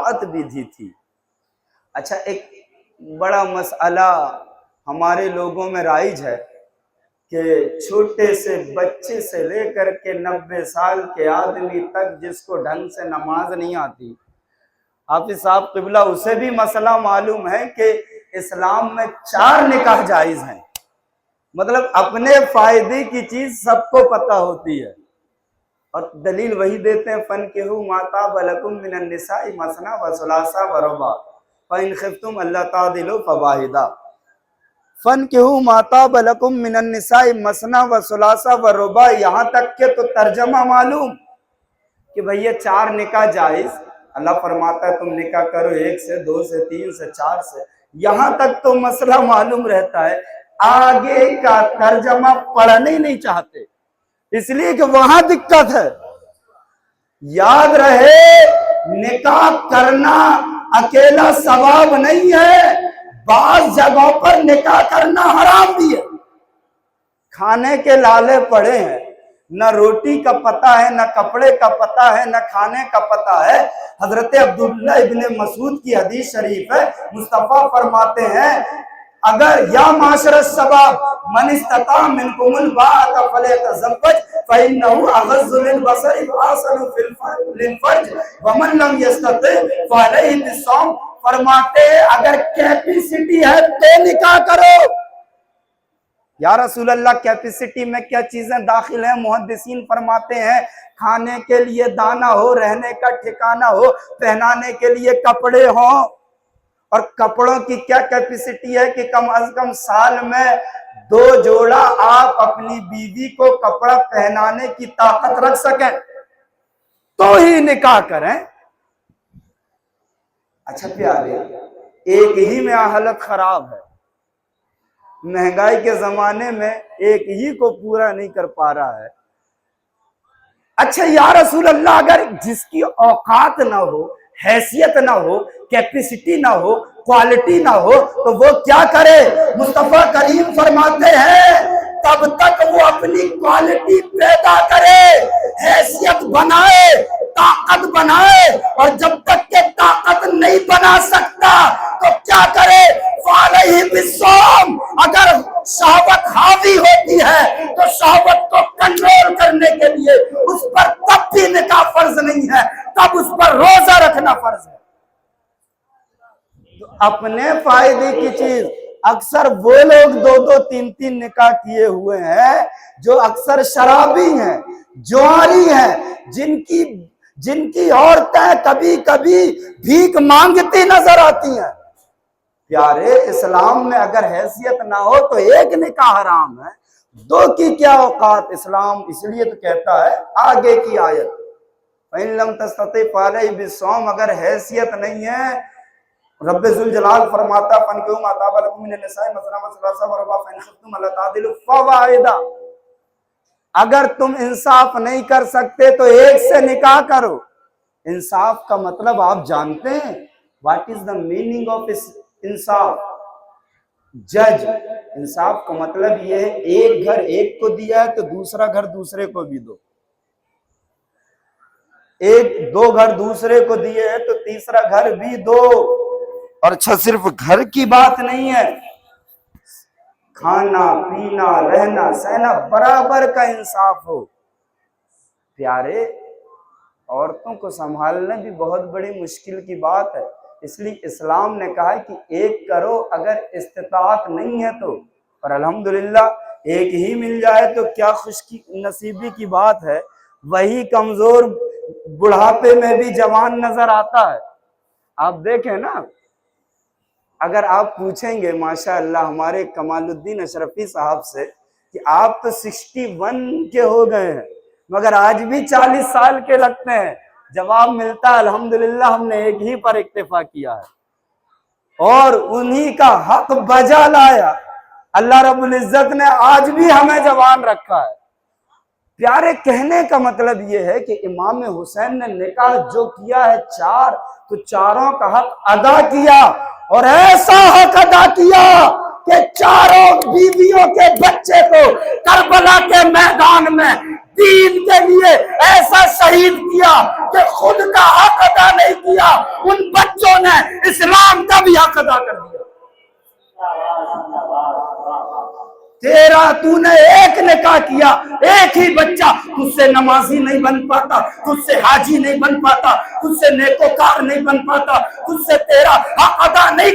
बात भी दी थी। अच्छा, एक बड़ा मसला हमारे लोगों में राइज है कि छोटे से बच्चे से लेकर के 90 साल के आदमी तक जिसको ढंग से नमाज नहीं आती, हाफिज साहब क़िबला, उसे भी मसला मालूम है कि इस्लाम में 4 निकाह जायज हैं। मतलब अपने फायदे की चीज सबको पता होती है, और दलील वही देते हैं, फन के हु माता बलकुम मिनन निसाई मसना व सुलासा व रुबा फ़इन खिफ्तुम अल्ला तादिलु फवाहिदा। फन के हु माता बलकुम मिनन निसाई मसना व सुलासा व रुबा, यहाँ तक के तो तर्जमा मालूम कि भैया 4 निकाह जायज। अल्लाह फरमाता है तुम निकाह करो 1 से 2 से 3 से 4 से, यहाँ तक तो मसला मालूम रहता है। आगे का तर्जमा पढ़ने ही नहीं चाहते, इसलिए कि वहां दिक्कत है। याद रहे, निकाह करना अकेला सवाब नहीं है, बाज़ जगहों पर निकाह करना हराम भी है। खाने के लाले पड़े हैं, न रोटी का पता है, न कपड़े का पता है, न खाने का पता है। हजरत अब्दुल्ला इब्ने मसूद की हदीस शरीफ है, मुस्तफा फरमाते हैं, अगर या माशर सबाब मन इस्तता मिनकुमुल बाअत फलयतज़व्वज फ़इन्नहु अग़ज़्ज़ु लिलबसरि व अहसनु लिलफ़र्ज व मन लम यस्तति फ़अलैहि बिस्सौम। फरमाते हैं अगर कैपेसिटी है तो निकाह करो। या रसूल अल्लाह, कैपेसिटी में क्या चीजें दाखिल हैं? मुहद्दिसीन फरमाते हैं खाने के लिए दाना हो, रहने का ठिकाना हो, पहनाने के लिए कपड़े हो। और कपड़ों की क्या कैपेसिटी है कि कम अज कम साल में 2 जोड़ा आप अपनी बीवी को कपड़ा पहनाने की ताकत रख सकें तो ही निकाह करें। अच्छा प्यारे, एक ही में हालत खराब है, महंगाई के जमाने में एक ही को पूरा नहीं कर पा रहा है। अच्छा या रसूल अल्लाह, अगर जिसकी औकात ना हो, हैसियत ना हो, कैपेसिटी ना हो, क्वालिटी ना हो, तो वो क्या करे? मुस्तफा करीम फरमाते हैं तब तक वो अपनी क्वालिटी पैदा करे, हैसियत बनाए, ताकत बनाए, और जब तक के ताकत नहीं बना सकता तो क्या करे? फ़अलैहि बिस्सौम। अगर शहवत हावी होती है तो शहवत को कंट्रोल करने के लिए उस पर तब भी निकाह फर्ज नहीं है, तब उस पर रोजा रखना फर्ज है। तो अपने फायदे की चीज, अक्सर वो लोग 2-2, 3-3 निकाह किए हुए हैं जो अक्सर शराबी हैं, जुआरी हैं, जिनकी औरतें कभी कभी भीख मांगती नजर आती हैं। प्यारे, इस्लाम में अगर हैसियत ना हो तो एक निकाह हराम है, 2 की क्या औकात। इस्लाम इसलिए तो कहता है आगे की आयत, फ़इन लम तस्तति फ़अलैहि बिस्सौम, अगर हैसियत नहीं है, रब्बे ज़ुल जलाल फरमाता फनकिहू मा ताब लकुम मिनन निसाइ मसना व सुलासा व रुबा फ़इन खिफ्तुम अल्ला तादिलु फ़वाहिदा। अगर तुम इंसाफ नहीं कर सकते तो एक से निकाह करो। इंसाफ का मतलब आप जानते हैं? What is the meaning of insaf? जज, इंसाफ का मतलब यह है एक घर एक को दिया है तो दूसरा घर दूसरे को भी दो, 2 घर दूसरे को दिए हैं तो तीसरा घर भी दो। और अच्छा, सिर्फ घर की बात नहीं है, खाना पीना रहना सहना बराबर का इंसाफ हो। प्यारे, औरतों को संभालना भी बहुत बड़ी मुश्किल की बात है, इसलिए इस्लाम ने कहा है कि एक करो, अगर इस्तिताअत नहीं है तो। और अल्हम्दुलिल्लाह एक ही मिल जाए तो क्या खुश नसीबी की बात है, वही कमजोर बुढ़ापे में भी जवान नजर आता है। आप देखें ना, अगर आप पूछेंगे माशाअल्लाह हमारे कमालुद्दीन अशरफी साहब से कि आप तो 61 के हो गए हैं मगर आज भी 40 साल के लगते हैं, जवाब मिलता है अल्हम्दुलिल्लाह हमने एक ही पर इक्तिफा किया है और उन्हीं का हक बजा लाया। अल्लाह रब्बुल इज्जत ने आज भी हमें जवान रखा है। प्यारे, कहने का मतलब यह है कि इमाम हुसैन ने निकाह जो किया है 4, तो चारों का हक अदा किया, और ऐसा हक अदा किया कि चारों बीवियों के बच्चे को करबला के मैदान में दीन के लिए ऐसा शहीद किया कि खुद का हक अदा नहीं किया, उन बच्चों ने इस्लाम का भी हक अदा कर दिया। तेरा तूने एक निकाह किया, एक ही बच्चा, तुझसे नमाजी नहीं बन पाता, तुझसे हाजी नहीं बन पाता, तुझसे नेकोकार नहीं बन पाता, तुझसे तेरा हक अदा नहीं